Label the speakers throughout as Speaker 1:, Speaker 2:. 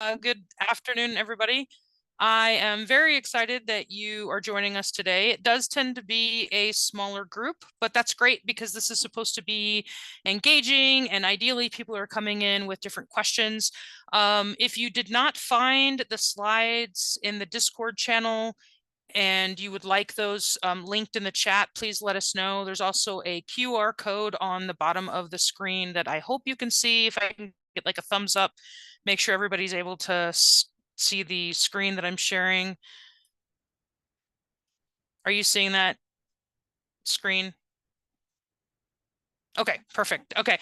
Speaker 1: Good afternoon, everybody. I am very excited that you are joining us today. It does tend to be a smaller group, but that's great because this is supposed to be engaging, and ideally people are coming in with different questions. If you did not find the slides in the Discord channel and you would like those linked in the chat, please let us know. There's also a QR code on the bottom of the screen that I hope you can see. If I can get like a thumbs up, make sure everybody's able to see the screen that I'm sharing. Are you seeing that screen? Okay, perfect. Okay.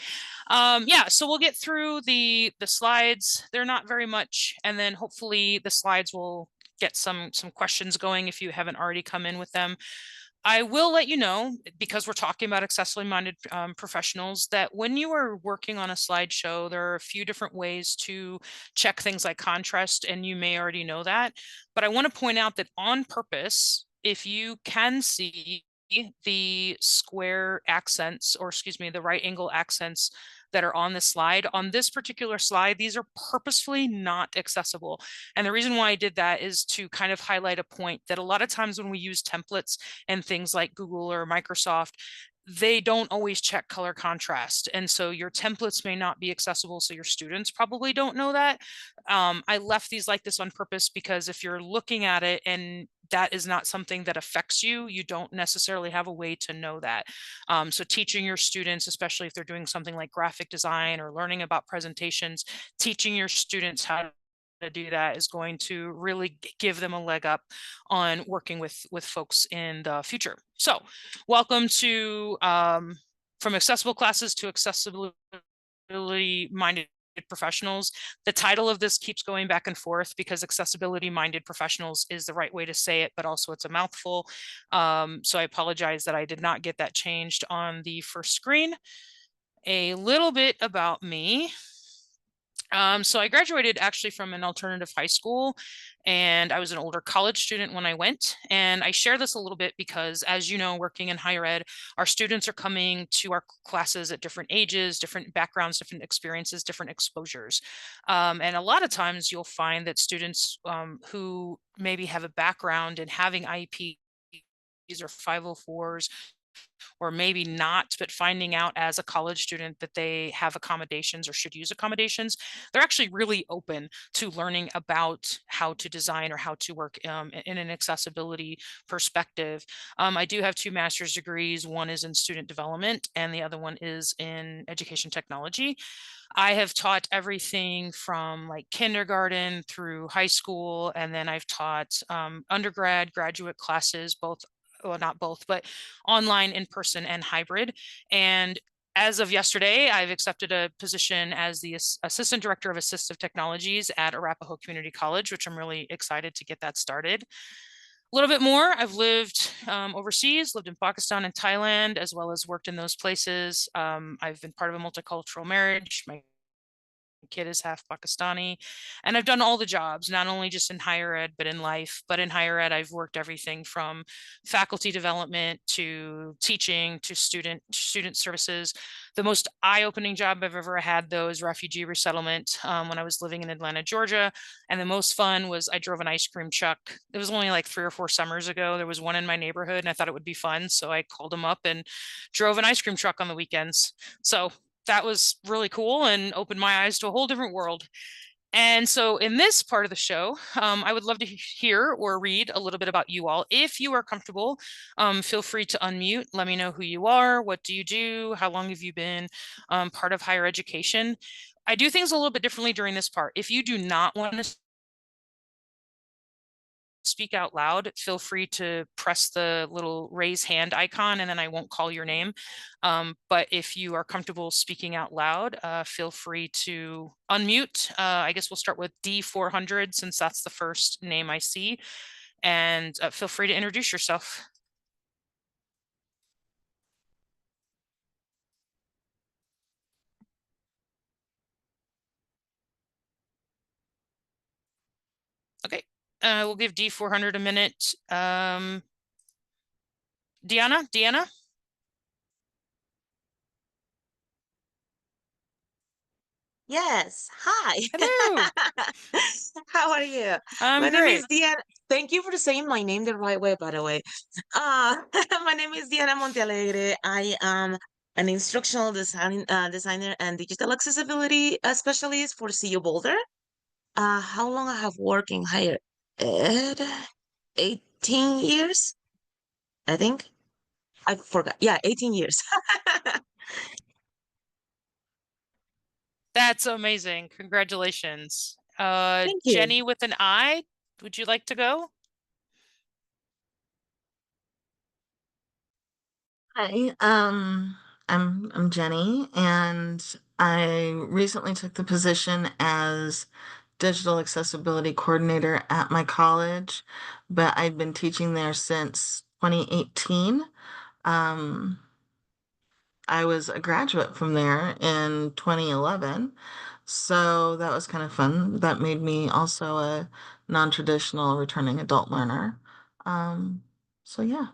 Speaker 1: Yeah, so we'll get through the slides. They're not very much, and then hopefully the slides will get some questions going if you haven't already come in with them. I will let you know, because we're talking about accessibly minded professionals, that when you are working on a slideshow, there are a few different ways to check things like contrast, and you may already know that. But I want to point out that on purpose, if you can see the square accents, or excuse me, the right angle accents that are on the slide. On this particular slide, these are purposefully not accessible. And the reason why I did that is to kind of highlight a point that a lot of times when we use templates and things like Google or Microsoft, they don't always check color contrast. And so your templates may not be accessible. So your students probably don't know that. I left these like this on purpose because if you're looking at it and that is not something that affects you, you don't necessarily have a way to know that. So teaching your students, especially if they're doing something like graphic design or learning about presentations, teaching your students how to do that is going to really give them a leg up on working with folks in the future. So welcome to from accessible classes to accessibility minded professionals. The title of this keeps going back and forth because accessibility minded professionals is the right way to say it, but also it's a mouthful. So I apologize that I did not get that changed on the first screen. A little bit about me. So I graduated actually from an alternative high school, and I was an older college student when I went. And I share this a little bit because, as you know, working in higher ed, our students are coming to our classes at different ages, different backgrounds, different experiences, different exposures. And a lot of times you'll find that students who maybe have a background in having IEPs or 504s, or maybe not, but finding out as a college student that they have accommodations or should use accommodations, they're actually really open to learning about how to design or how to work in an accessibility perspective. I do have two master's degrees. One is in student development and the other one is in education technology. I have taught everything from like kindergarten through high school, and then I've taught undergrad, graduate classes, both, well, not both, but online, in person, and hybrid. And as of yesterday, I've accepted a position as the Assistant Director of Assistive Technologies at Arapahoe Community College, which I'm really excited to get that started. A little bit more, I've lived overseas, lived in Pakistan and Thailand, as well as worked in those places. I've been part of a multicultural marriage. My kid is half Pakistani, and I've done all the jobs, not only just in higher ed, but in life. But in higher ed, I've worked everything from faculty development to teaching to student services. The most eye-opening job I've ever had, though, is refugee resettlement when I was living in Atlanta, Georgia. And the most fun was I drove an ice cream truck. It was only like 3 or 4 summers ago. There was one in my neighborhood, and I thought it would be fun. So I called them up and drove an ice cream truck on the weekends. So that was really cool and opened my eyes to a whole different world. And so in this part of the show, I would love to hear or read a little bit about you all. If you are comfortable, feel free to unmute. Let me know who you are. What do you do? How long have you been part of higher education? I do things a little bit differently during this part. If you do not want to speak out loud, feel free to press the little raise hand icon and then I won't call your name. But if you are comfortable speaking out loud, feel free to unmute. I guess we'll start with D400 since that's the first name I see. And feel free to introduce yourself. Okay, we'll give D400 a minute. Deanna?
Speaker 2: Yes. Hi.
Speaker 1: Hello.
Speaker 2: How are you? My
Speaker 1: I'm
Speaker 2: name
Speaker 1: great.
Speaker 2: is Diana. Thank you for saying my name the right way, by the way. Uh, my name is Diana Montealegre. I am an instructional designer and digital accessibility specialist for CU Boulder. How long I have worked in higher ed? 18 years, I think. I forgot. Yeah, 18 years.
Speaker 1: That's amazing. Congratulations.
Speaker 2: Thank you.
Speaker 1: Jenny with an I, would you like to go?
Speaker 3: Hi, I'm Jenny, and I recently took the position as digital accessibility coordinator at my college, but I've been teaching there since 2018. Um, I was a graduate from there in 2011, so that was kind of fun. That made me also a non-traditional returning adult learner. So yeah.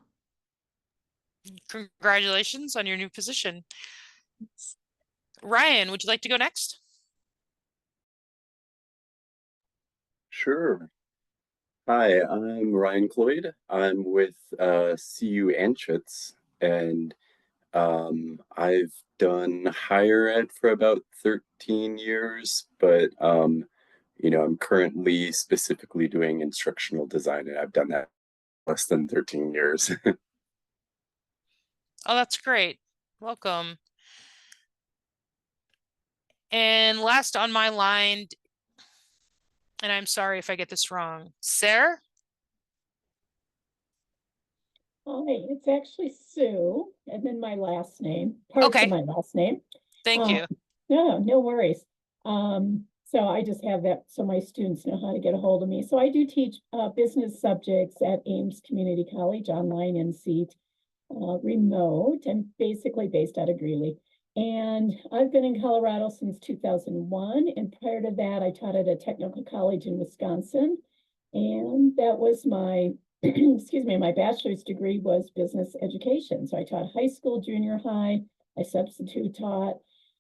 Speaker 1: Congratulations on your new position. Ryan, would you like to go next?
Speaker 4: Sure. Hi, I'm Ryan Cloyd. I'm with CU Anschutz, and I've done higher ed for about 13 years, but I'm currently specifically doing instructional design, and I've done that less than 13 years.
Speaker 1: Oh, that's great. Welcome. And last on my line, and I'm sorry if I get this wrong, Sarah?
Speaker 5: Hi, it's actually Sue, and then my last name, parts of
Speaker 1: Okay,
Speaker 5: my last name.
Speaker 1: thank you.
Speaker 5: No worries. So I just have that so my students know how to get a hold of me. So I do teach business subjects at Ames Community College, online in seat, remote, and basically based out of Greeley. And I've been in Colorado since 2001. And prior to that, I taught at a technical college in Wisconsin. And that was my, excuse me, my bachelor's degree was business education. So I taught high school, junior high, I substitute taught.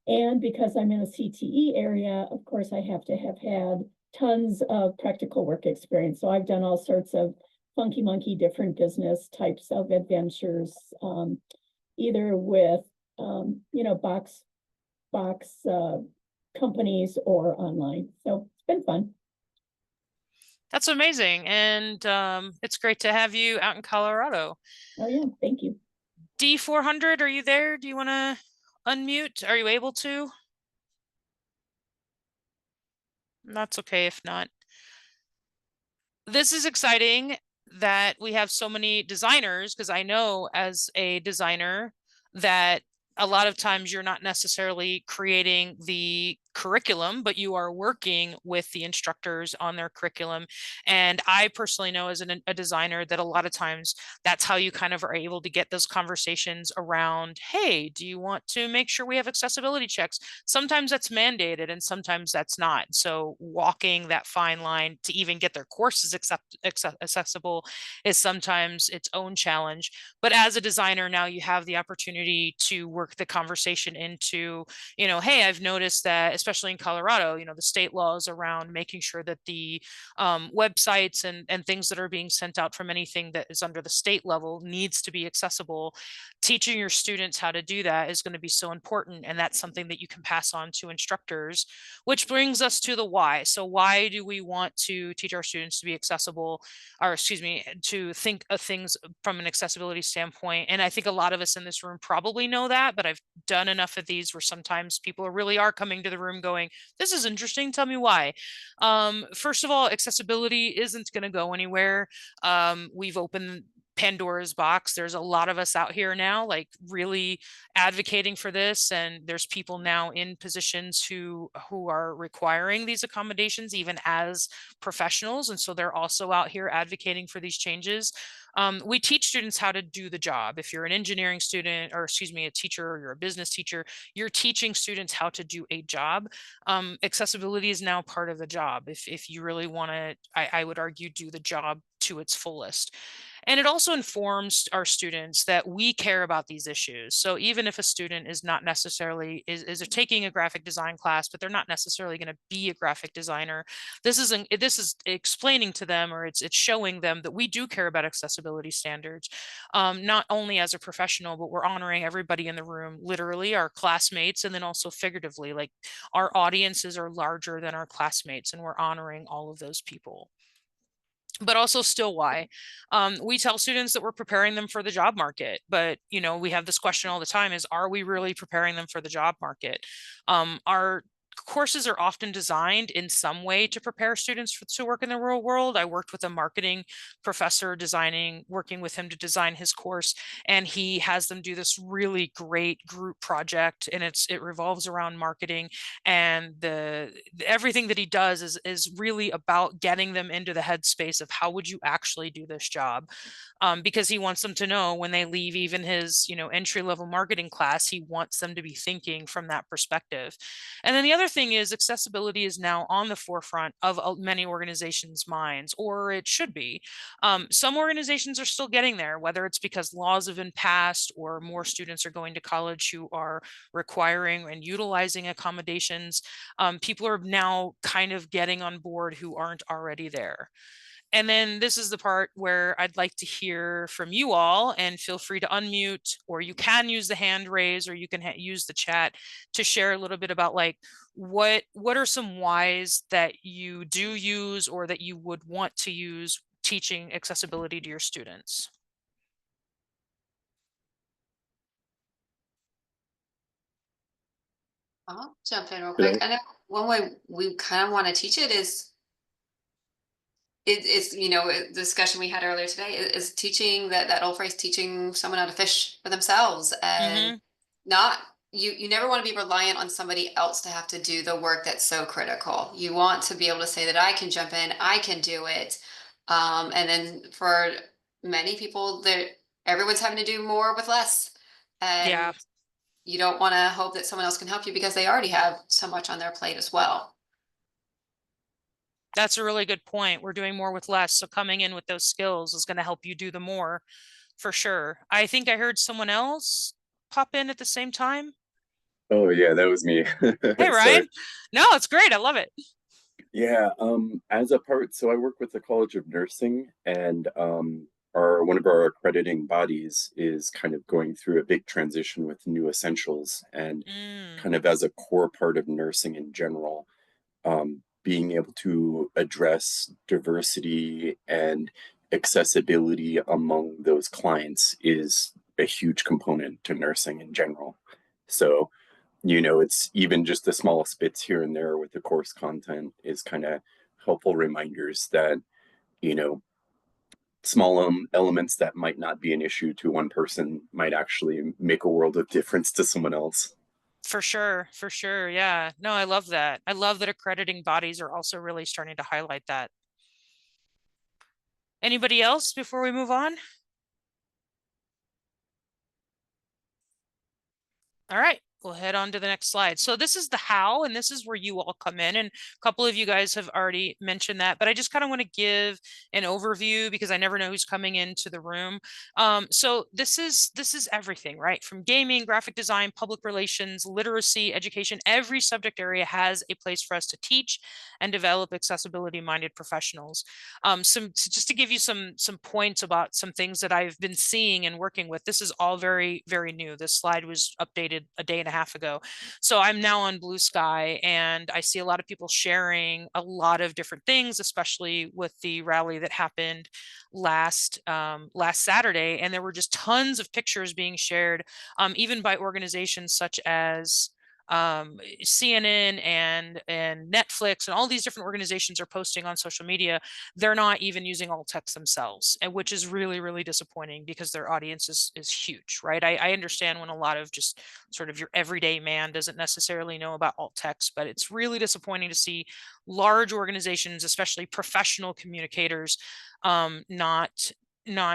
Speaker 5: And because I'm in a CTE area, of course, I have to have had tons of practical work experience. So I've done all sorts of funky monkey different business types of adventures, either with box companies or online. So it's been fun.
Speaker 1: That's amazing. And it's great to have you out in Colorado.
Speaker 5: Oh yeah, thank you.
Speaker 1: D400, are you there? Do you want to unmute? Are you able to? That's okay if not. This is exciting that we have so many designers, because I know as a designer that a lot of times you're not necessarily creating the curriculum, but you are working with the instructors on their curriculum. And I personally know as a designer that a lot of times that's how you kind of are able to get those conversations around, hey, do you want to make sure we have accessibility checks? Sometimes that's mandated and sometimes that's not. So walking that fine line to even get their courses accessible is sometimes its own challenge. But as a designer, now you have the opportunity to work the conversation into, hey, I've noticed that, especially in Colorado, the state laws around making sure that the websites and things that are being sent out from anything that is under the state level needs to be accessible. Teaching your students how to do that is going to be so important. And that's something that you can pass on to instructors, which brings us to the why. So why do we want to teach our students to be accessible, or excuse me, to think of things from an accessibility standpoint? And I think a lot of us in this room probably know that, but I've done enough of these where sometimes people really are coming to the room going, this is interesting, tell me why. First of all, accessibility isn't going to go anywhere. We've opened Pandora's box. There's a lot of us out here now, like really advocating for this, and there's people now in positions who are requiring these accommodations even as professionals, and so they're also out here advocating for these changes. We teach students how to do the job. If you're an engineering student, or excuse me, a teacher, or you're a business teacher, you're teaching students how to do a job. Accessibility is now part of the job. If you really want to, I would argue, do the job to its fullest. And it also informs our students that we care about these issues. So even if a student is not necessarily is taking a graphic design class, but they're not necessarily going to be a graphic designer, this is explaining to them, or it's showing them that we do care about accessibility standards, not only as a professional, but we're honoring everybody in the room, literally our classmates, and then also figuratively, like our audiences are larger than our classmates, and we're honoring all of those people. But also still why. We tell students that we're preparing them for the job market, but we have this question all the time, is are we really preparing them for the job market? Our courses are often designed in some way to prepare students to work in the real world. I worked with a marketing professor working with him to design his course, and he has them do this really great group project, and it revolves around marketing, and everything that he does is really about getting them into the headspace of how would you actually do this job, because he wants them to know when they leave even his entry level marketing class, he wants them to be thinking from that perspective. And then the other thing is accessibility is now on the forefront of many organizations' minds, or it should be. Some organizations are still getting there, whether it's because laws have been passed or more students are going to college who are requiring and utilizing accommodations. People are now kind of getting on board who aren't already there. And then this is the part where I'd like to hear from you all, and feel free to unmute, or you can use the hand raise, or you can use the chat to share a little bit about like what are some whys that you do use or that you would want to use teaching accessibility to your students.
Speaker 6: I'll jump in real quick.
Speaker 4: Yeah.
Speaker 6: I know one way we kind of want to teach it is it's a discussion we had earlier today is teaching that old phrase, teaching someone how to fish for themselves, and not you never want to be reliant on somebody else to have to do the work that's so critical. You want to be able to say that I can jump in, I can do it. And then for many people, everyone's having to do more with less.
Speaker 1: Yeah,
Speaker 6: And you don't want to hope that someone else can help you because they already have so much on their plate as well.
Speaker 1: that's a really good point. We're doing more with less. So coming in with those skills is going to help you do the more, for sure. I think I heard someone else pop in at the same time.
Speaker 4: Oh yeah, that was me.
Speaker 1: Hey,
Speaker 4: Sorry.
Speaker 1: Ryan. No, it's great. I love it.
Speaker 4: Yeah, as a part, so I work with the College of Nursing, and one of our accrediting bodies is kind of going through a big transition with new essentials, and kind of as a core part of nursing in general, being able to address diversity and accessibility among those clients is a huge component to nursing in general. So it's even just the smallest bits here and there with the course content is kind of helpful reminders that, you know, small elements that might not be an issue to one person might actually make a world of difference to someone else.
Speaker 1: For sure. For sure. Yeah. No, I love that. I love that accrediting bodies are also really starting to highlight that. Anybody else before we move on? All right, we'll head on to the next slide. So this is the how, and this is where you all come in. And a couple of you guys have already mentioned that, but I just kind of want to give an overview because I never know who's coming into the room. So this is everything, right? From gaming, graphic design, public relations, literacy, education, every subject area has a place for us to teach and develop accessibility-minded professionals. Just to give you some points about some things that I've been seeing and working with. This is all very, very new. This slide was updated a day and a half ago. So I'm now on Blue Sky, and I see a lot of people sharing a lot of different things, especially with the rally that happened last Saturday. And there were just tons of pictures being shared, even by organizations such as CNN and Netflix, and all these different organizations are posting on social media. They're not even using alt text themselves, and which is really, really disappointing because their audience is huge, right? I understand when a lot of just sort of your everyday man doesn't necessarily know about alt text, but it's really disappointing to see large organizations, especially professional communicators, not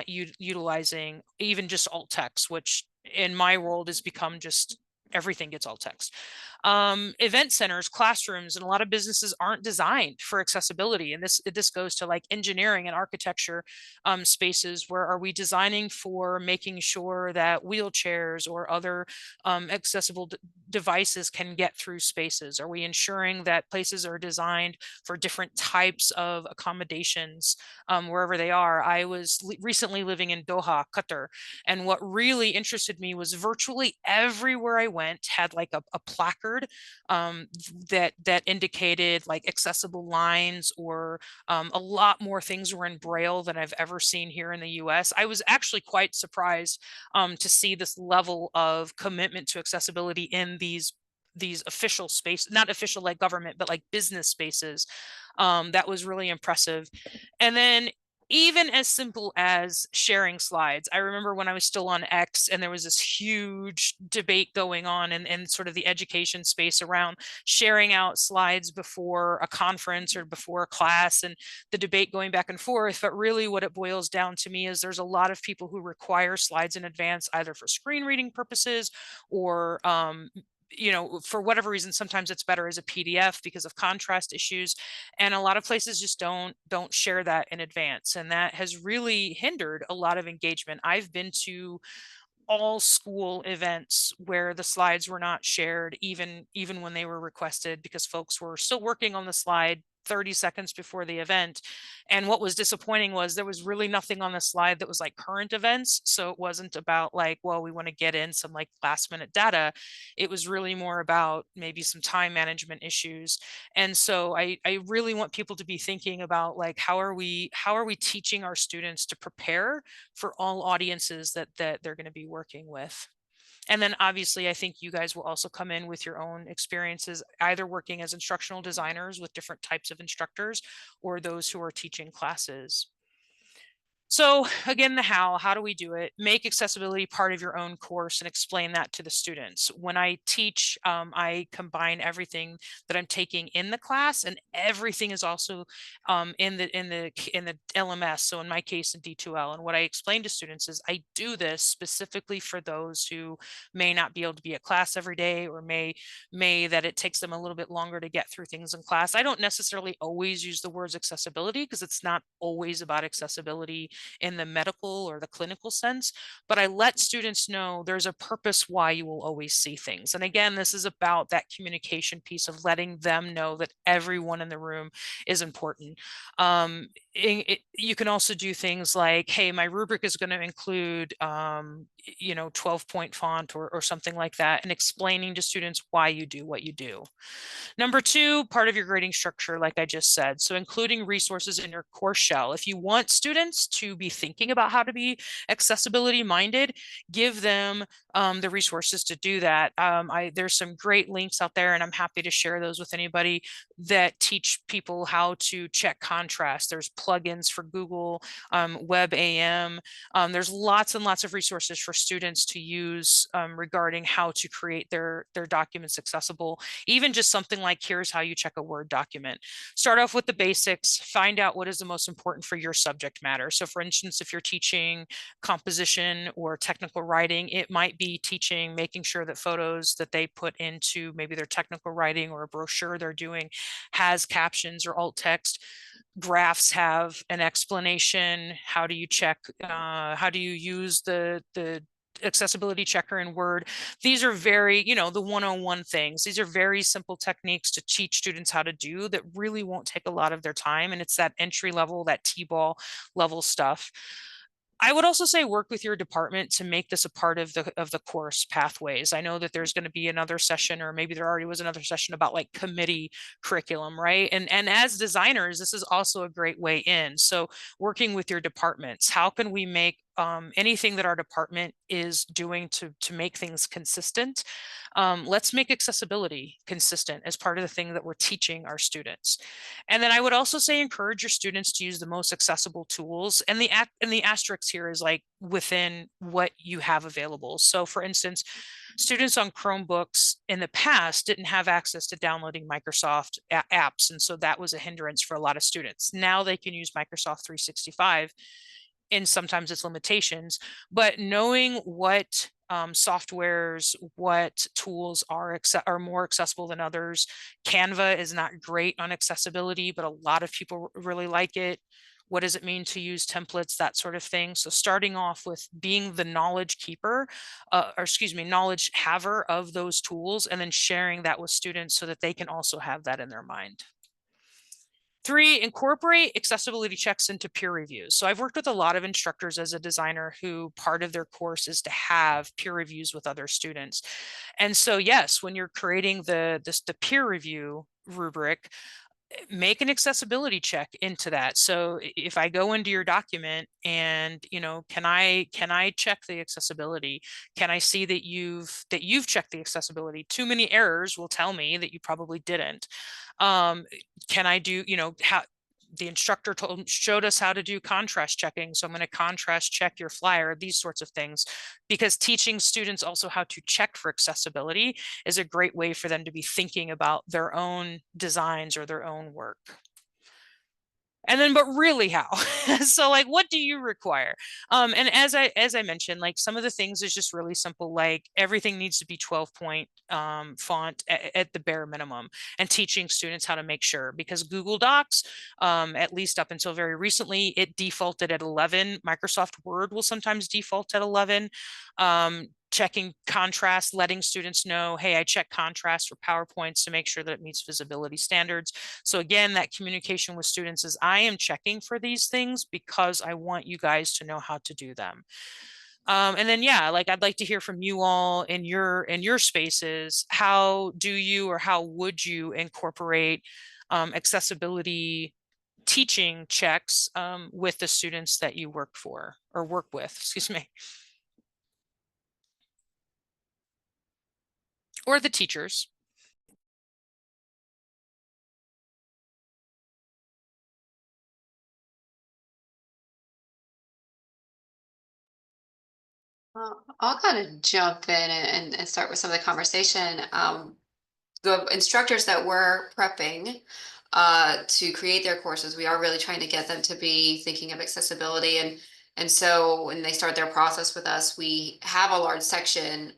Speaker 1: utilizing even just alt text, which in my world has become just everything gets alt text. Event centers, classrooms, and a lot of businesses aren't designed for accessibility. And this goes to like engineering and architecture spaces. Where are we designing for making sure that wheelchairs or other accessible devices can get through spaces? Are we ensuring that places are designed for different types of accommodations wherever they are? I was recently living in Doha, Qatar, and what really interested me was virtually everywhere I went had like a placard that indicated like accessible lines, or a lot more things were in Braille than I've ever seen here in the US. I was actually quite surprised to see this level of commitment to accessibility in these official space, not official like government, but like business spaces. That was really impressive. And then even as simple as sharing slides. I remember when I was still on X and there was this huge debate going on in sort of the education space around sharing out slides before a conference or before a class, and the debate going back and forth. But really what it boils down to me is there's a lot of people who require slides in advance, either for screen reading purposes or for whatever reason. Sometimes it's better as a PDF because of contrast issues, and a lot of places just don't share that in advance, and that has really hindered a lot of engagement. I've been to all school events where the slides were not shared, even when they were requested, because folks were still working on the slide 30 seconds before the event. And what was disappointing was there was really nothing on the slide that was like current events. So it wasn't about like, well, we want to get in some like last minute data. It was really more about maybe some time management issues. And so I really want people to be thinking about like, how are we teaching our students to prepare for all audiences that they're going to be working with? And then obviously, I think you guys will also come in with your own experiences, either working as instructional designers with different types of instructors, or those who are teaching classes. So again, the how do we do it? Make accessibility part of your own course and explain that to the students. When I teach, I combine everything that I'm taking in the class, and everything is also in the LMS. So in my case, in D2L. And what I explain to students is I do this specifically for those who may not be able to be at class every day, or may that it takes them a little bit longer to get through things in class. I don't necessarily always use the words accessibility, because it's not always about accessibility in the medical or the clinical sense, but I let students know there's a purpose why you will always see things. And again, this is about that communication piece of letting them know that everyone in the room is important. You can also do things like, hey, my rubric is going to include 12-point font or something like that, and explaining to students why you do what you do. Number two, part of your grading structure, like I just said, so including resources in your course shell. If you want students to be thinking about how to be accessibility minded, give them the resources to do that. There's some great links out there, and I'm happy to share those with anybody that teach people how to check contrast. There's plugins for Google, WebAM. There's lots and lots of resources for students to use regarding how to create their documents accessible. Even just something like, here's how you check a Word document. Start off with the basics, find out what is the most important for your subject matter. So for instance, if you're teaching composition or technical writing, it might be teaching, making sure that photos that they put into maybe their technical writing or a brochure they're doing has captions or alt text. Graphs have an explanation. How do you check, how do you use the accessibility checker in Word? These are very, the 101 things. These are very simple techniques to teach students how to do that really won't take a lot of their time. And it's that entry level, that T-ball level stuff. I would also say work with your department to make this a part of the course pathways. I know that there's going to be another session, or maybe there already was another session about like committee curriculum, right? And as designers, this is also a great way in. So working with your departments, how can we make anything that our department is doing to make things consistent? Let's make accessibility consistent as part of the thing that we're teaching our students. And then I would also say encourage your students to use the most accessible tools. And the asterisk here is like within what you have available. So for instance, students on Chromebooks in the past didn't have access to downloading Microsoft apps. And so that was a hindrance for a lot of students. Now they can use Microsoft 365, and sometimes it's limitations, but knowing what softwares, what tools are more accessible than others. Canva is not great on accessibility, but a lot of people really like it. What does it mean to use templates, that sort of thing? So starting off with being the knowledge keeper, or excuse me, knowledge haver of those tools, and then sharing that with students so that they can also have that in their mind. 3, incorporate accessibility checks into peer reviews. So I've worked with a lot of instructors as a designer who part of their course is to have peer reviews with other students. And so, yes, when you're creating the peer review rubric, make an accessibility check into that. So if I go into your document and, can I check the accessibility? Can I see that you've checked the accessibility? Too many errors will tell me that you probably didn't. Can I do, how the instructor showed us how to do contrast checking. So I'm going to contrast check your flyer, these sorts of things, because teaching students also how to check for accessibility is a great way for them to be thinking about their own designs or their own work. And then, but really how? So like, what do you require? And as I mentioned, like some of the things is just really simple, like everything needs to be 12-point font at the bare minimum, and teaching students how to make sure, because Google Docs, at least up until very recently, it defaulted at 11. Microsoft Word will sometimes default at 11. Checking contrast, letting students know, hey, I check contrast for PowerPoints to make sure that it meets visibility standards. So again, that communication with students is, I am checking for these things because I want you guys to know how to do them. And then, yeah, like I'd like to hear from you all in your spaces. How do you, or how would you incorporate accessibility teaching checks with the students that you work for or work with, excuse me, or the teachers?
Speaker 6: I'll kind of jump in and start with some of the conversation. The instructors that we're prepping to create their courses, we are really trying to get them to be thinking of accessibility. And so when they start their process with us, we have a large section.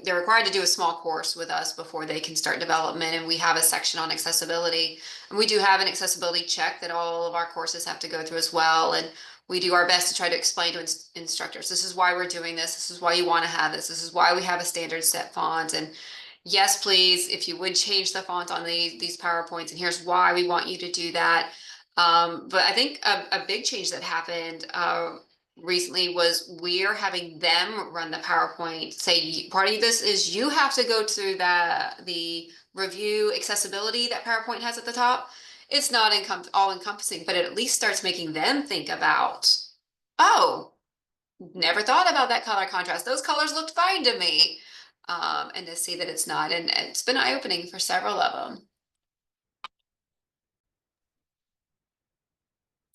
Speaker 6: They're required to do a small course with us before they can start development. And we have a section on accessibility. And we do have an accessibility check that all of our courses have to go through as well. And we do our best to try to explain to instructors, this is why we're doing this. This is why you want to have this. This is why we have a standard set font. And yes, please, if you would change the font on these PowerPoints, and here's why we want you to do that. But I think a big change that happened recently was we're having them run the PowerPoint. Say part of this is you have to go through the review accessibility that PowerPoint has at the top. It's not all encompassing, but it at least starts making them think about, oh, never thought about that color contrast. Those colors looked fine to me. And to see that it's not, and it's been eye-opening for several of them.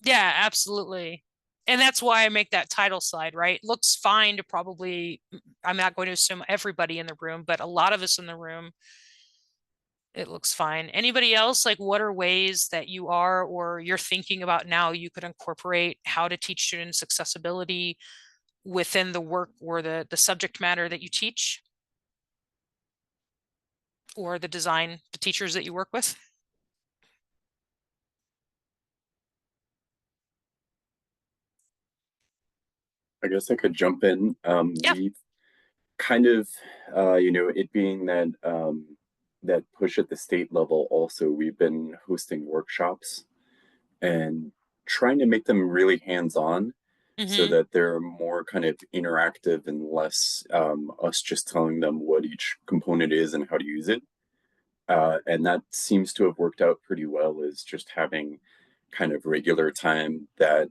Speaker 1: Yeah, absolutely. And that's why I make that title slide, right? Looks fine to probably, I'm not going to assume everybody in the room, but a lot of us in the room, it looks fine. Anybody else, like what are ways that you are, or you're thinking about now you could incorporate how to teach students accessibility within the work or the subject matter that you teach? Or the teachers that you work with?
Speaker 4: I guess I could jump in.
Speaker 1: Yeah.
Speaker 4: We've kind of, it being that that push at the state level, also, we've been hosting workshops and trying to make them really hands-on so
Speaker 1: Mm-hmm.
Speaker 4: that they're more kind of interactive and less us just telling them what each component is and how to use it. And that seems to have worked out pretty well, is just having kind of regular time that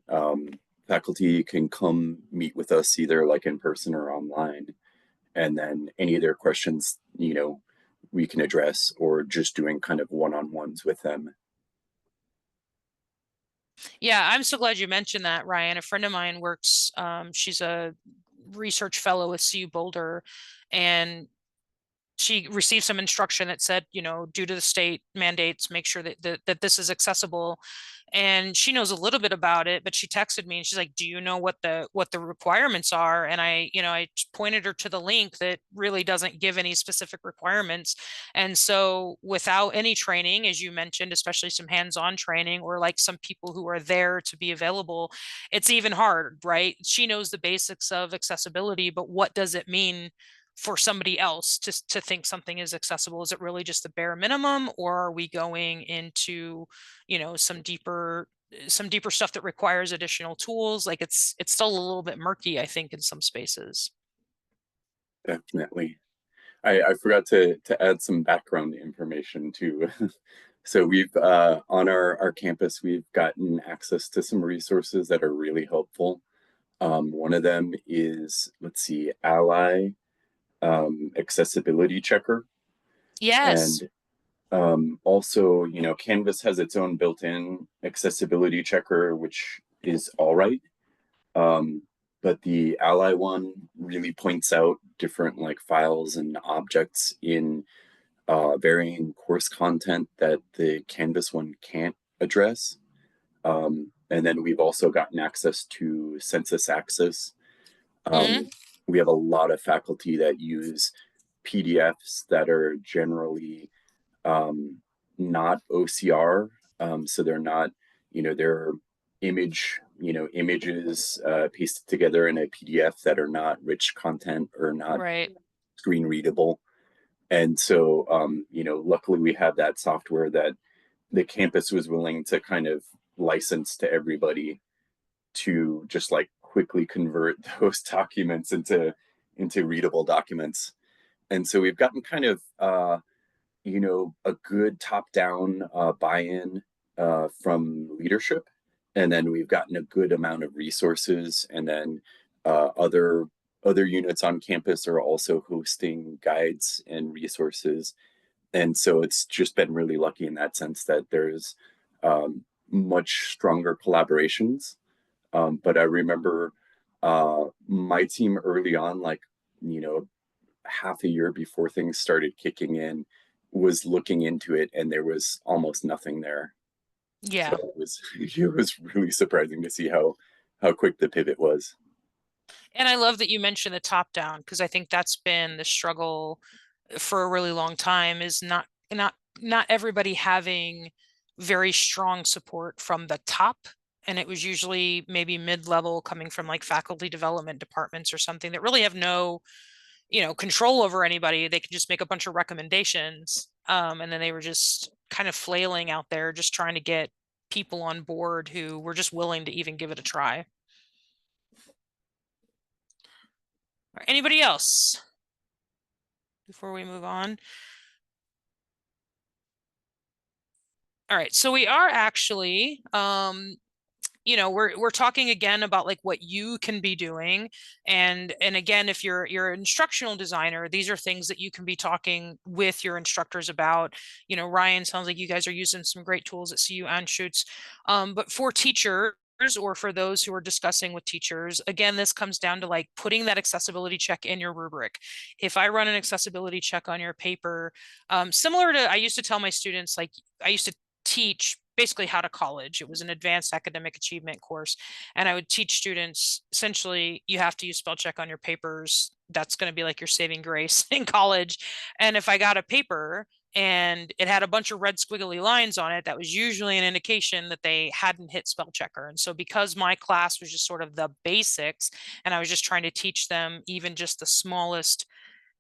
Speaker 4: faculty can come meet with us either like in person or online. And then any of their questions, we can address, or just doing kind of one-on-ones with them.
Speaker 1: Yeah, I'm so glad you mentioned that, Ryan. A friend of mine works, she's a research fellow with CU Boulder, and she received some instruction that said, you know, due to the state mandates, make sure that this is accessible. And she knows a little bit about it, but she texted me and she's like, do you know what the requirements are? And I, you know, I pointed her to the link that really doesn't give any specific requirements. And so without any training, as you mentioned, especially some hands-on training or like some people who are there to be available, it's even hard, right? She knows the basics of accessibility, but what does it mean for somebody else to think something is accessible? Is it really just the bare minimum, or are we going into, you know, some deeper stuff that requires additional tools? Like it's still a little bit murky, I think, in some spaces.
Speaker 4: Definitely. I forgot to add some background information too. So we've on our campus, we've gotten access to some resources that are really helpful. One of them is, let's see, Ally accessibility checker.
Speaker 1: Yes.
Speaker 4: And also, you know, Canvas has its own built-in accessibility checker, which is all right. But the Ally one really points out different like files and objects in varying course content that the Canvas one can't address. And then we've also gotten access to Census Access. We have a lot of faculty that use PDFs that are generally not OCR. So they're not, you know, they're images pasted together in a PDF that are not rich content or not
Speaker 1: Right.
Speaker 4: screen readable. And so, you know, luckily we have that software that the campus was willing to kind of license to everybody to just like quickly convert those documents into readable documents. And so we've gotten kind of you know, a good top-down buy-in from leadership, and then we've gotten a good amount of resources, and then other units on campus are also hosting guides and resources, and so it's just been really lucky in that sense that there's much stronger collaborations. But I remember my team early on, like, you know, half a year before things started kicking in, was looking into it, and there was almost nothing there.
Speaker 1: Yeah.
Speaker 4: So it was really surprising to see how quick the pivot was.
Speaker 1: And I love that you mentioned the top down, because I think that's been the struggle for a really long time, is not everybody having very strong support from the top. And it was usually maybe mid-level coming from like faculty development departments or something that really have no, you know, control over anybody. They can just make a bunch of recommendations. And then they were just kind of flailing out there, just trying to get people on board who were just willing to even give it a try. Anybody else before we move on? All right, so we are actually you know, we're talking again about like what you can be doing, and again, if you're an instructional designer, these are things that you can be talking with your instructors about. You know, Ryan, sounds like you guys are using some great tools at CU Anschutz, but for teachers, or for those who are discussing with teachers, again, this comes down to like putting that accessibility check in your rubric. If I run an accessibility check on your paper, similar to, I used to tell my students, like I used to teach basically how to college. It was an advanced academic achievement course. And I would teach students, essentially, you have to use spell check on your papers. That's going to be like your saving grace in college. And if I got a paper and it had a bunch of red squiggly lines on it, that was usually an indication that they hadn't hit spell checker. And so because my class was just sort of the basics, and I was just trying to teach them even just the smallest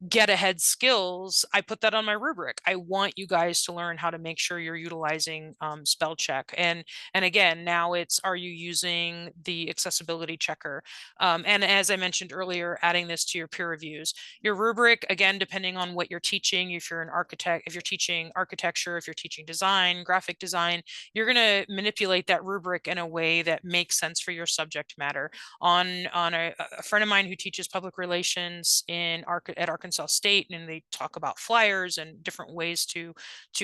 Speaker 1: get ahead skills, I put that on my rubric. I want you guys to learn how to make sure you're utilizing spell check. And again, now it's, are you using the accessibility checker? And as I mentioned earlier, adding this to your peer reviews. Your rubric, again, depending on what you're teaching, if you're an architect, if you're teaching architecture, if you're teaching design, graphic design, you're going to manipulate that rubric in a way that makes sense for your subject matter. On a friend of mine who teaches public relations at Arkansas State, and they talk about flyers and different ways to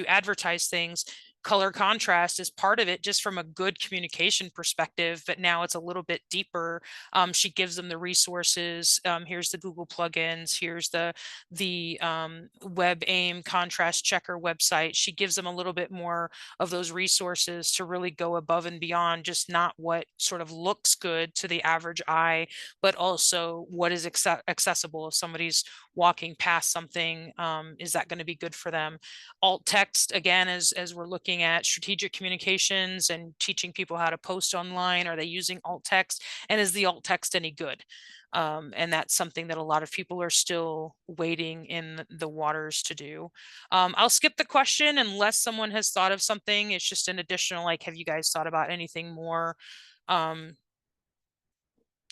Speaker 1: advertise things. color contrast is part of it, just from a good communication perspective, but now it's a little bit deeper. She gives them the resources. Here's the Google plugins. Here's the WebAIM contrast checker website. She gives them a little bit more of those resources to really go above and beyond just not what sort of looks good to the average eye, but also what is accessible. If somebody's walking past something, is that going to be good for them? Alt text, again, as we're looking at strategic communications and teaching people how to post online, are they using alt text, and is the alt text any good? And that's something that a lot of people are still wading in the waters to do. I'll skip the question unless someone has thought of something. It's just an additional, like, have you guys thought about anything more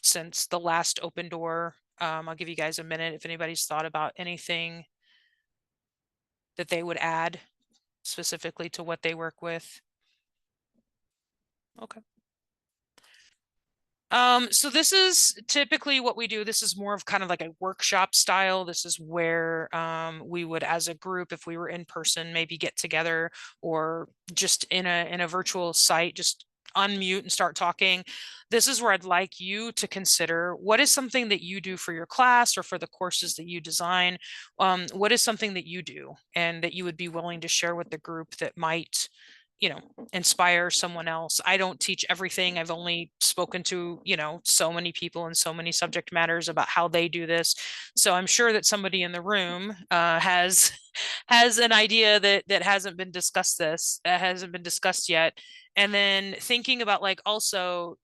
Speaker 1: since the last open door? I'll give you guys a minute if anybody's thought about anything that they would add specifically to what they work with. Okay. So this is typically what we do. This is more of kind of like a workshop style. This is where we would, as a group, if we were in person, maybe get together, or just in a virtual site, just unmute and start talking. This is where I'd like you to consider, what is something that you do for your class or for the courses that you design? What is something that you do and that you would be willing to share with the group that might, you know, inspire someone else? I don't teach everything. I've only spoken to, you know, so many people and so many subject matters about how they do this. So I'm sure that somebody in the room has an idea that hasn't been discussed yet. And then thinking about, like, also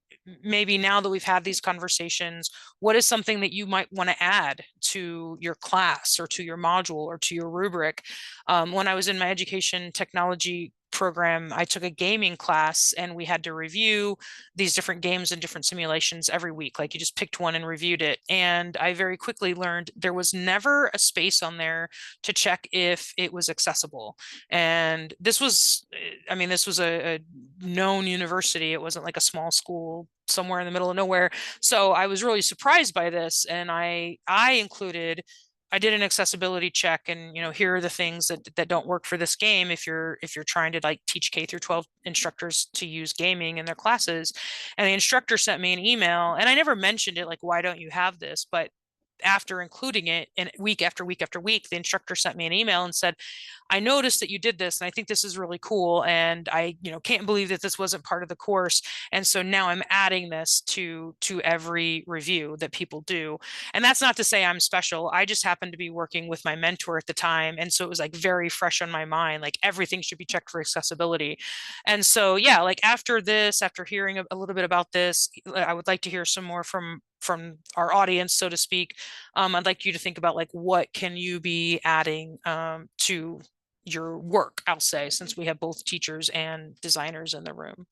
Speaker 1: maybe now that we've had these conversations, what is something that you might want to add to your class or to your module or to your rubric? When I was in my education technology program, I took a gaming class and we had to review these different games and different simulations every week. Like, you just picked one and reviewed it. And I very quickly learned there was never a space on there to check if it was accessible. And this was, I mean, this was a known university. It wasn't like a small school somewhere in the middle of nowhere. So I was really surprised by this. And I did an accessibility check, and, you know, here are the things that don't work for this game if you're trying to, like, teach K through 12 instructors to use gaming in their classes. And the instructor sent me an email, and I never mentioned it, like, why don't you have this? But after including it, and week after week after week, the instructor sent me an email and said, I noticed that you did this and I think this is really cool, and I, you know, can't believe that this wasn't part of the course, and so now I'm adding this to every review that people do. And that's not to say I'm special. I just happened to be working with my mentor at the time, and so it was like very fresh on my mind, like everything should be checked for accessibility. And so, yeah, like after this, after hearing a little bit about this, I would like to hear some more from our audience, so to speak. I'd like you to think about, like, what can you be adding to your work, I'll say, since we have both teachers and designers in the room.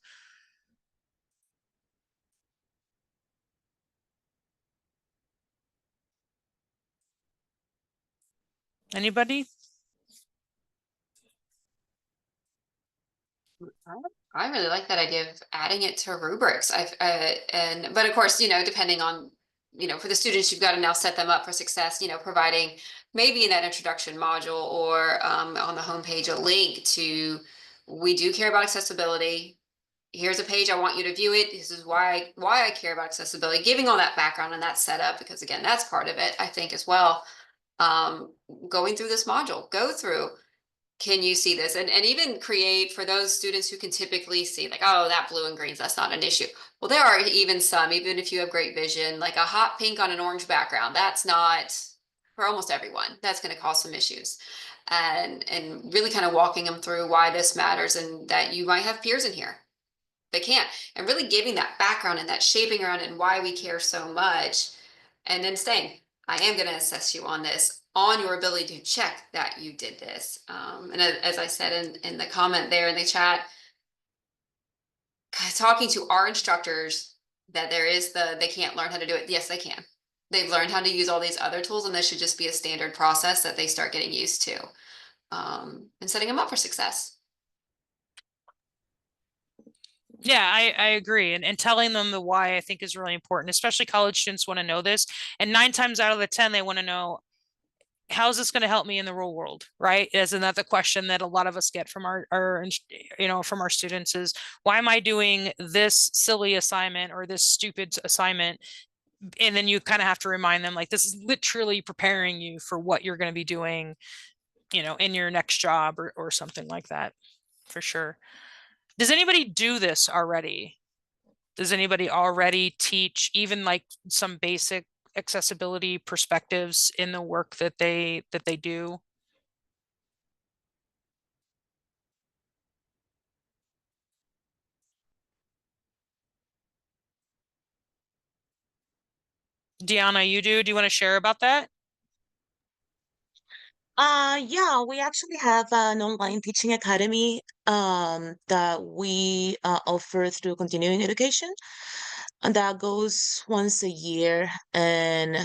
Speaker 1: Anybody?
Speaker 6: I really like that idea of adding it to rubrics. But of course, you know, depending on, you know, for the students, you've got to now set them up for success, you know, providing maybe in that introduction module or on the homepage, a link to, we do care about accessibility. Here's a page, I want you to view it. This is why I care about accessibility, giving all that background and that setup, because again, that's part of it, I think, as well. Going through this module, go through, can you see this? And even create for those students who can typically see, like, oh, that blue and greens, that's not an issue. Well, there are even some, even if you have great vision, like a hot pink on an orange background, that's not for almost everyone. That's going to cause some issues. And really kind of walking them through why this matters, and that you might have peers in here that can't, and really giving that background and that shaping around it and why we care so much. And then saying, I am going to assess you on this, on your ability to check that you did this. And as I said in the comment there in the chat, talking to our instructors, that they can't learn how to do it. Yes, they can. They've learned how to use all these other tools, and this should just be a standard process that they start getting used to, and setting them up for success.
Speaker 1: Yeah, I agree. And telling them the why, I think, is really important, especially college students want to know this. And 9 times out of the 10, they want to know, how's this going to help me in the real world, right? Isn't that the question that a lot of us get from our from our students is, why am I doing this silly assignment or this stupid assignment? And then you kind of have to remind them, like, this is literally preparing you for what you're going to be doing, in your next job or something like that, for sure. Does anybody do this already? Does anybody already teach even like some basic accessibility perspectives in the work that they do? Deanna, you do? Do you want to share about that?
Speaker 2: Yeah, we actually have an online teaching academy that we offer through continuing education, and that goes once a year. And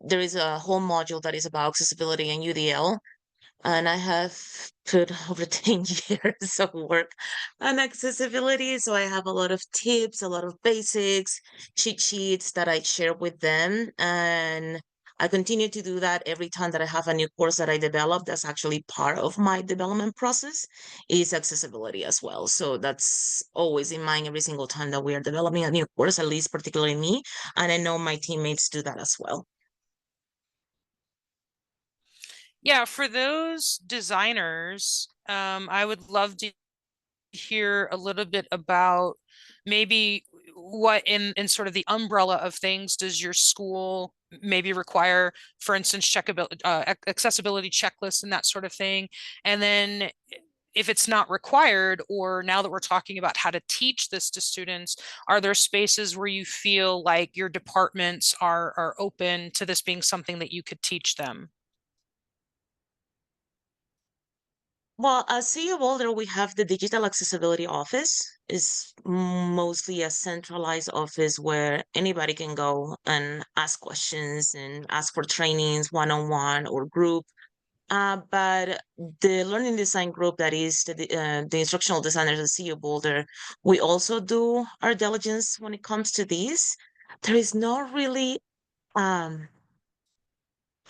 Speaker 2: there is a whole module that is about accessibility and UDL. And I have put over 10 years of work on accessibility. So I have a lot of tips, a lot of basics, cheat sheets that I share with them. And I continue to do that every time that I have a new course that I develop. That's actually part of my development process is accessibility as well. So that's always in mind every single time that we are developing a new course, at least particularly me. And I know my teammates do that as well.
Speaker 1: Yeah, for those designers, I would love to hear a little bit about maybe what in sort of the umbrella of things does your school maybe require, for instance, checkability, accessibility checklists and that sort of thing. And then if it's not required, or now that we're talking about how to teach this to students, are there spaces where you feel like your departments are open to this being something that you could teach them?
Speaker 2: Well, at CU Boulder, we have the Digital Accessibility Office. It's mostly a centralized office where anybody can go and ask questions and ask for trainings, one-on-one or group. But the learning design group that is the instructional designers at CU Boulder, we also do our diligence when it comes to these. There is not really um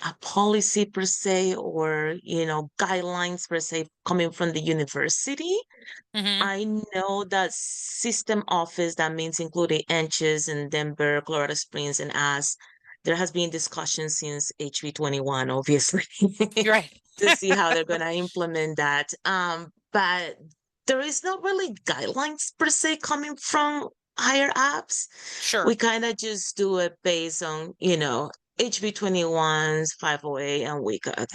Speaker 2: a policy per se or guidelines per se coming from the university.
Speaker 1: Mm-hmm.
Speaker 2: I know that system office, that means including Anches and Denver, Colorado Springs, and us, there has been discussion since HB 21, obviously,
Speaker 1: You're right.
Speaker 2: to see how they're going to implement that. But there is not really guidelines per se coming from higher ups.
Speaker 1: Sure.
Speaker 2: We kind of just do it based on, HB 21's 508 and WCAG.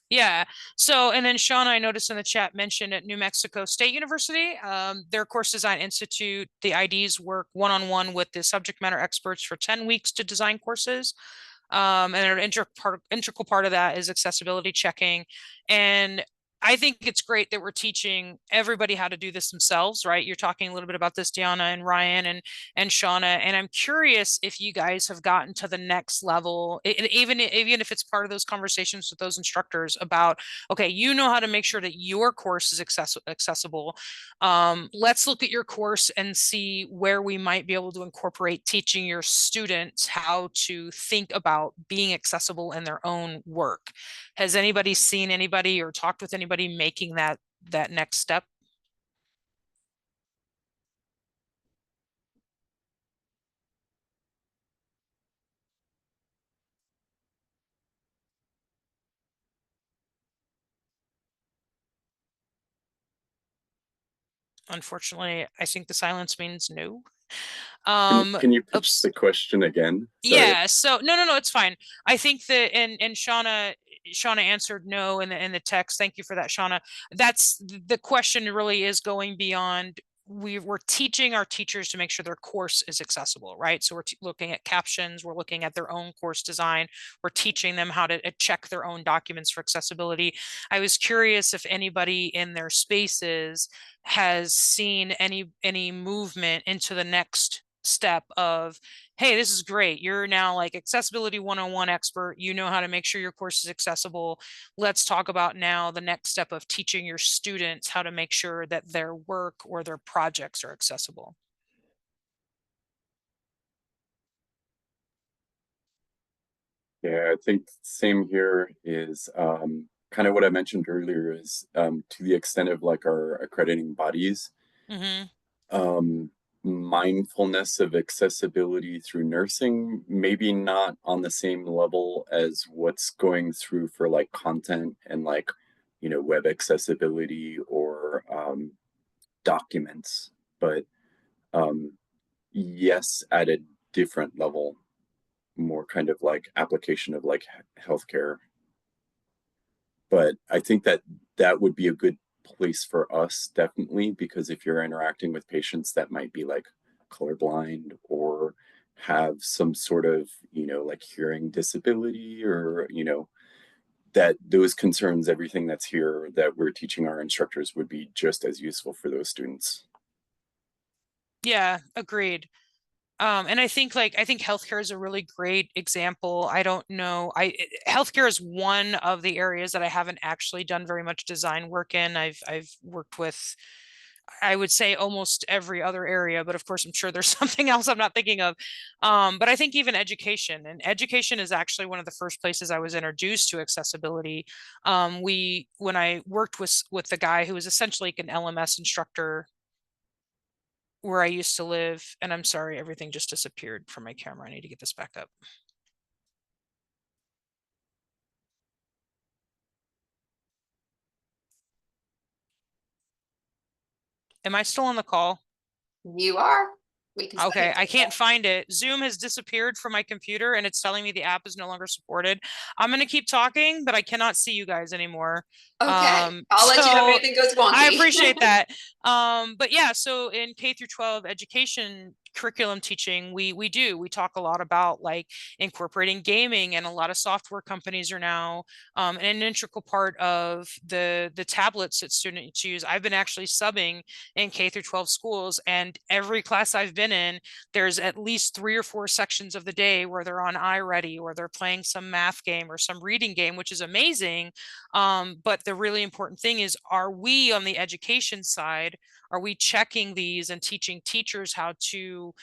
Speaker 1: Yeah. So, and then Shauna, I noticed in the chat, mentioned at New Mexico State University, their course design institute, the IDs work one-on-one with the subject matter experts for 10 weeks to design courses. And an integral part of that is accessibility checking. And I think it's great that we're teaching everybody how to do this themselves, right? You're talking a little bit about this, Deanna and Ryan and Shauna, and I'm curious if you guys have gotten to the next level, even if it's part of those conversations with those instructors about, okay, you know how to make sure that your course is accessible. Let's look at your course and see where we might be able to incorporate teaching your students how to think about being accessible in their own work. Has anybody seen anybody or talked with anybody making that next step? Unfortunately, I think the silence means no.
Speaker 4: Can you pitch
Speaker 1: Oops.
Speaker 4: the question again? Sorry.
Speaker 1: Yeah, so no, it's fine. I think that and Shauna answered no in the text. Thank you for that, Shauna. That's the question really is going beyond. We're teaching our teachers to make sure their course is accessible, right? So we're looking at captions, we're looking at their own course design, we're teaching them how to check their own documents for accessibility. I was curious if anybody in their spaces has seen any movement into the next step of, hey, this is great, you're now like accessibility 101 expert, you know how to make sure your course is accessible. Let's talk about now the next step of teaching your students how to make sure that their work or their projects are accessible.
Speaker 4: Yeah, I think same here is kind of what I mentioned earlier is to the extent of like our accrediting bodies,
Speaker 1: Mm-hmm.
Speaker 4: um, mindfulness of accessibility through nursing, maybe not on the same level as what's going through for like content and like, web accessibility or documents, but yes, at a different level, more kind of like application of like healthcare. But I think that that would be a good place for us, definitely, because if you're interacting with patients that might be like colorblind or have some sort of, like hearing disability or, that those concerns, everything that's here that we're teaching our instructors would be just as useful for those students.
Speaker 1: Yeah, agreed. And I think healthcare is a really great example. I don't know. Healthcare is one of the areas that I haven't actually done very much design work in. I've worked with, I would say, almost every other area, but of course I'm sure there's something else I'm not thinking of. But I think even education is actually one of the first places I was introduced to accessibility. When I worked with the guy who was essentially like an LMS instructor where I used to live, and I'm sorry, everything just disappeared from my camera. I need to get this back up. Am I still on the call?
Speaker 6: You are. We can still
Speaker 1: Okay,
Speaker 6: hear
Speaker 1: I
Speaker 6: you.
Speaker 1: can't find it. Zoom has disappeared from my computer and it's telling me the app is no longer supported. I'm going to keep talking, but I cannot see you guys anymore.
Speaker 6: Okay. I'll let you know if
Speaker 1: So
Speaker 6: anything goes
Speaker 1: I
Speaker 6: wonky.
Speaker 1: appreciate that. But yeah, so in K through 12 education curriculum teaching, we talk a lot about like incorporating gaming, and a lot of software companies are now an integral part of the tablets that students use. I've been actually subbing in K through 12 schools, and every class I've been in, there's at least 3 or 4 sections of the day where they're on iReady or they're playing some math game or some reading game, which is amazing. But the really important thing is, are we on the education side? Are we checking these and teaching teachers how to,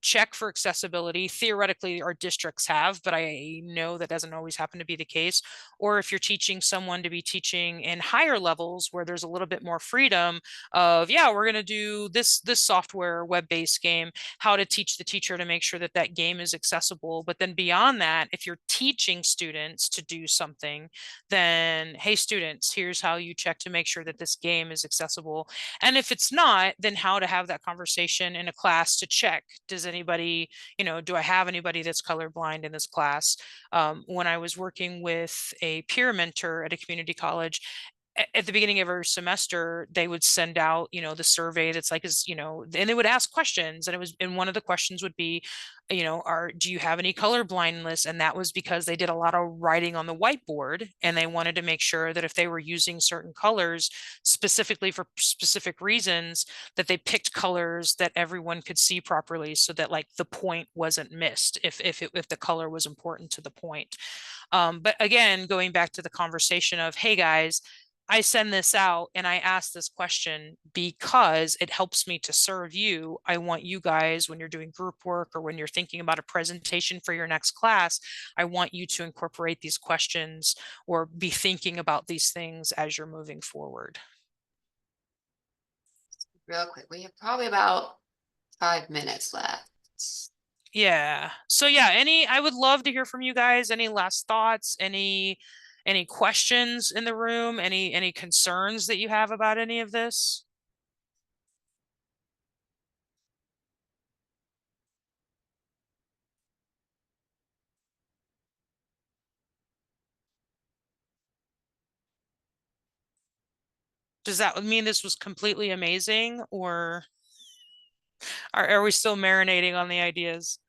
Speaker 1: check for accessibility? Theoretically, our districts have, but I know that doesn't always happen to be the case. Or if you're teaching someone to be teaching in higher levels where there's a little bit more freedom of, yeah, we're going to do this software web-based game, how to teach the teacher to make sure that that game is accessible. But then beyond that, if you're teaching students to do something, then hey students, here's how you check to make sure that this game is accessible. And if it's not, then how to have that conversation in a class to check, does anybody, do I have anybody that's colorblind in this class? When I was working with a peer mentor at a community college, at the beginning of every semester, they would send out, the survey that's like, and they would ask questions. And one of the questions would be, do you have any color blindness? And that was because they did a lot of writing on the whiteboard, and they wanted to make sure that if they were using certain colors specifically for specific reasons, that they picked colors that everyone could see properly, so that like the point wasn't missed if the color was important to the point. But again, going back to the conversation of, hey guys, I send this out and I ask this question because it helps me to serve you. I want you guys, when you're doing group work or when you're thinking about a presentation for your next class, I want you to incorporate these questions or be thinking about these things as you're moving forward.
Speaker 6: Real quick, we have probably about 5 minutes left.
Speaker 1: Yeah. So yeah, I would love to hear from you guys. Any last thoughts, any questions in the room, any concerns that you have about any of this? Does that mean this was completely amazing, or are we still marinating on the ideas?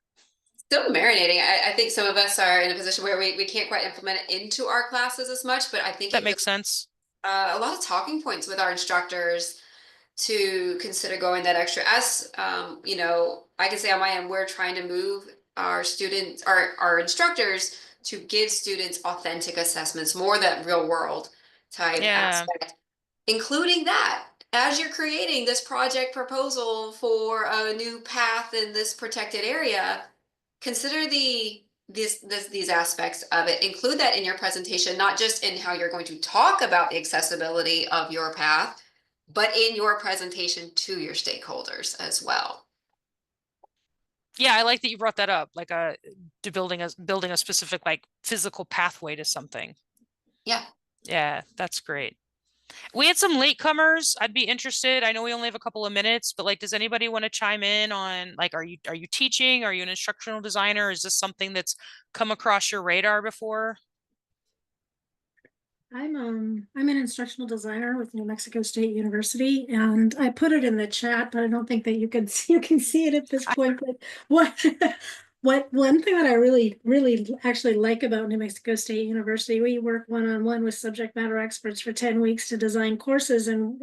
Speaker 6: Still marinating. I think some of us are in a position where we can't quite implement it into our classes as much, but I think
Speaker 1: That
Speaker 6: it
Speaker 1: makes sense.
Speaker 6: a lot of talking points with our instructors to consider going that extra. As I can say on my end, we're trying to move our students, our instructors, to give students authentic assessments, more that real world type
Speaker 1: Yeah.
Speaker 6: aspect, including that. As you're creating this project proposal for a new path in this protected area, consider the these aspects of it. Include that in your presentation, not just in how you're going to talk about the accessibility of your path, but in your presentation to your stakeholders as well.
Speaker 1: Yeah, I like that you brought that up, like to building a specific like physical pathway to something.
Speaker 6: Yeah.
Speaker 1: Yeah, that's great. We had some latecomers. I'd be interested. I know we only have a couple of minutes, but like, does anybody want to chime in on like, are you teaching? Are you an instructional designer? Is this something that's come across your radar before?
Speaker 7: I'm an instructional designer with New Mexico State University, and I put it in the chat, but I don't think that you can see it at this point. But what one thing that I really actually like about New Mexico State University, we work one-on-one with subject matter experts for 10 weeks to design courses, and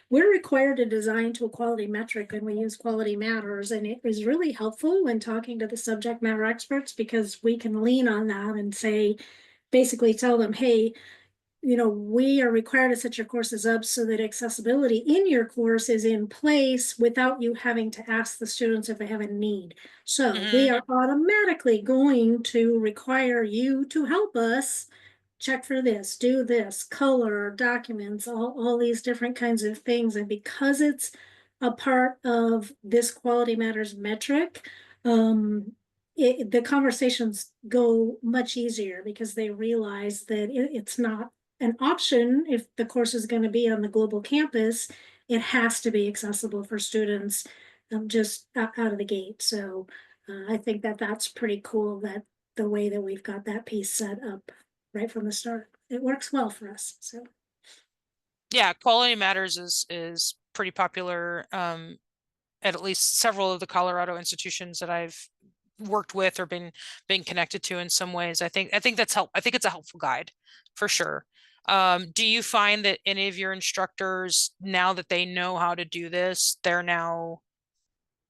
Speaker 7: we're required to design to a quality metric, and we use quality matters, and it was really helpful when talking to the subject matter experts because we can lean on that and say, basically tell them, hey, we are required to set your courses up so that accessibility in your course is in place without you having to ask the students if they have a need. So we are automatically going to require you to help us check for this, do this, color, documents, all these different kinds of things. And because it's a part of this quality matters metric, the conversations go much easier because they realize that it's not an option. If the course is going to be on the global campus, it has to be accessible for students just out of the gate. So I think that that's pretty cool, that the way that we've got that piece set up right from the start. It works well for us. So
Speaker 1: Yeah, quality matters is pretty popular at least several of the Colorado institutions that I've worked with or been connected to in some ways. I think that's I think it's a helpful guide for sure. Do you find that any of your instructors, now that they know how to do this, they're now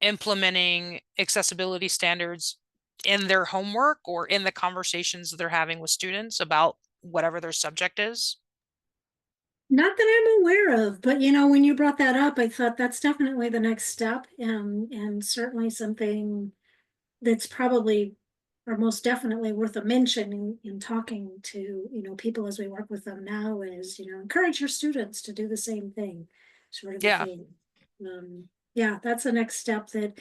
Speaker 1: implementing accessibility standards in their homework or in the conversations that they're having with students about whatever their subject is?
Speaker 7: not that I'm aware of, but when you brought that up, I thought that's definitely the next step, and certainly something that's probably or most definitely worth a mention in talking to people as we work with them now is encourage your students to do the same thing, sort of a
Speaker 1: Yeah.
Speaker 7: thing. Yeah, that's the next step that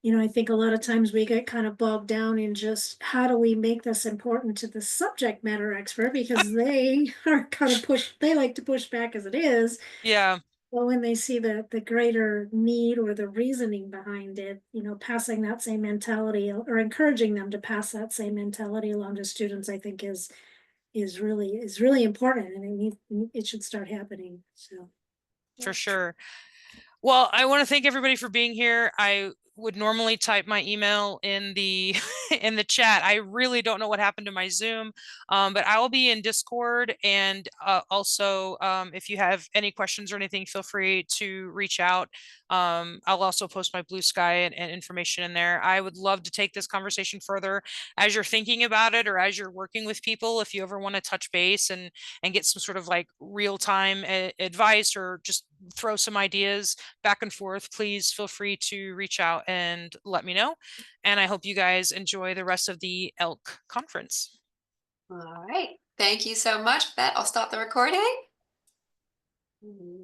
Speaker 7: I think a lot of times we get kind of bogged down in just how do we make this important to the subject matter expert because they are kind of they like to push back as it is.
Speaker 1: Yeah.
Speaker 7: Well, when they see the greater need or the reasoning behind it, passing that same mentality or encouraging them to pass that same mentality along to students, I think is really important, and it should start happening. So
Speaker 1: For sure. Well, I want to thank everybody for being here. I would normally type my email in the in the chat. I really don't know what happened to my Zoom, but I will be in Discord. And also, if you have any questions or anything, feel free to reach out. I'll also post my Blue Sky and information in there. I would love to take this conversation further as you're thinking about it or as you're working with people. If you ever want to touch base and get some sort of like real-time advice or just throw some ideas back and forth, please feel free to reach out and let me know. And I hope you guys enjoy the rest of the ELK conference.
Speaker 6: All right. Thank you so much for that. I'll stop the recording.